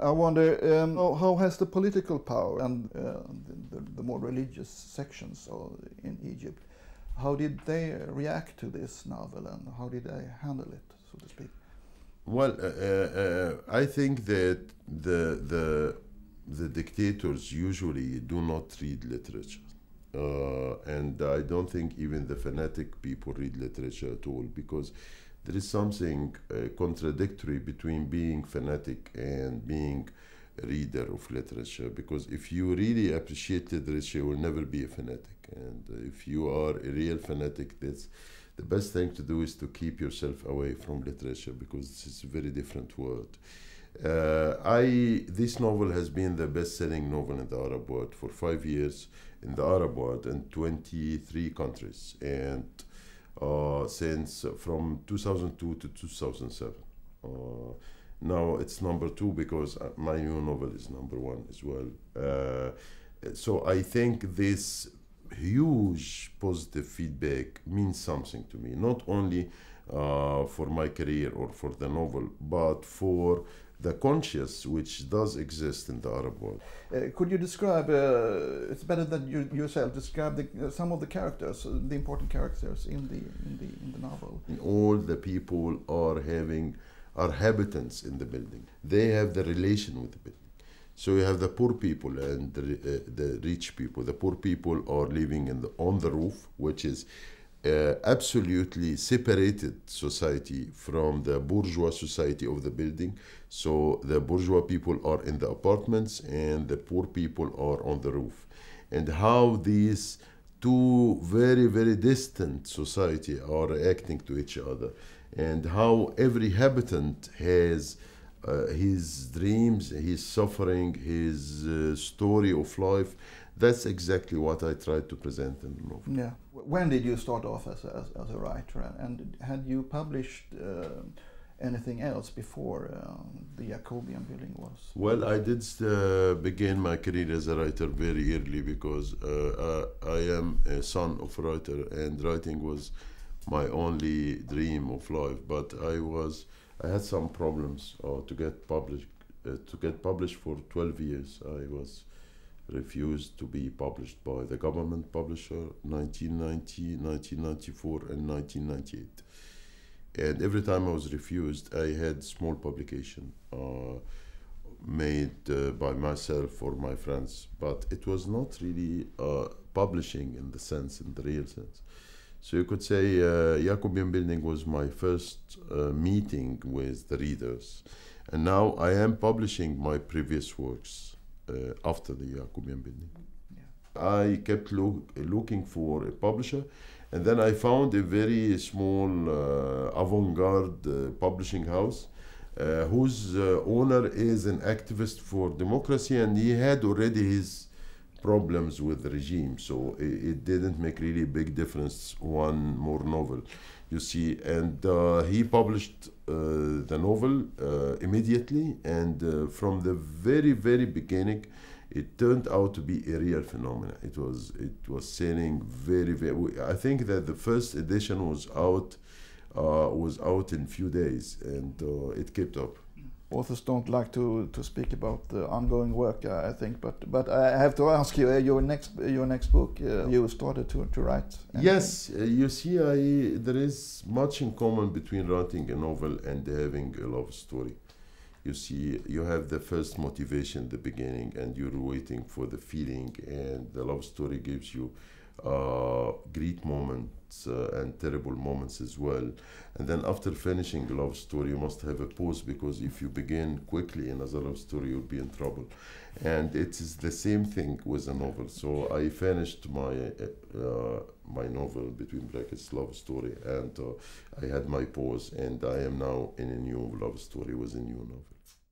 I wonder how has the political power and the more religious sections in Egypt, how did they react to this novel and how did they handle it, so to speak? Well, I think that the dictators usually do not read literature. And I don't think even the fanatic people read literature at all, because there is something contradictory between being fanatic and being a reader of literature. Because if you really appreciate literature, you will never be a fanatic. And if you are a real fanatic, that's the best thing to do is to keep yourself away from literature, because it's a very different world. This novel has been the best-selling novel in the Arab world for 5 years in the Arab world in 23 countries, and since from 2002 to 2007. Now it's number 2 because my new novel is number 1 as well. So I think this huge positive feedback means something to me, not only for my career or for the novel, but for the conscience which does exist in the Arab world. Could you describe, it's better than you yourself, describe some of the characters, the important characters in the novel? All the people are habitants in the building. They have the relation with the building. So you have the poor people and the rich people. The poor people are living on the roof, which is absolutely separated society from the bourgeois society of the building. So the bourgeois people are in the apartments and the poor people are on the roof. And how these two very, very distant society are reacting to each other, and how every habitant has his dreams, his suffering, his story of life. That's exactly what I tried to present in the novel. Yeah. When did you start off as a writer, and had you published anything else before the Yacoubian building was? Well, I did begin my career as a writer very early, because I am a son of a writer, and writing was my only dream of life. But I had some problems to get published for 12 years. I was refused to be published by the government publisher 1990, 1994 and 1998. And every time I was refused, I had small publication made by myself or my friends, but it was not really publishing in the real sense. So you could say Yacoubian building was my first meeting with the readers. And now I am publishing my previous works after the Yacoubian building. Yeah. I kept looking for a publisher, and then I found a very small avant-garde publishing house whose owner is an activist for democracy, and he had already his problems with the regime, so it didn't make really big difference one more novel, you see. And he published the novel immediately, and from the very, very beginning it turned out to be a real phenomenon. It was selling very, very. I think that the first edition was out in few days, and it kept up. Authors don't like to speak about the ongoing work, I think, but I have to ask you, your next book, you started to write anything? Yes, you see, there is much in common between writing a novel and having a love story. You see, you have the first motivation, the beginning, and you're waiting for the feeling, and the love story gives you great moments and terrible moments as well. And then after finishing a love story, you must have a pause, because if you begin quickly another love story, you'll be in trouble. And it is the same thing with a novel. So I finished my novel, between brackets, love story, and I had my pause, and I am now in a new love story with a new novel.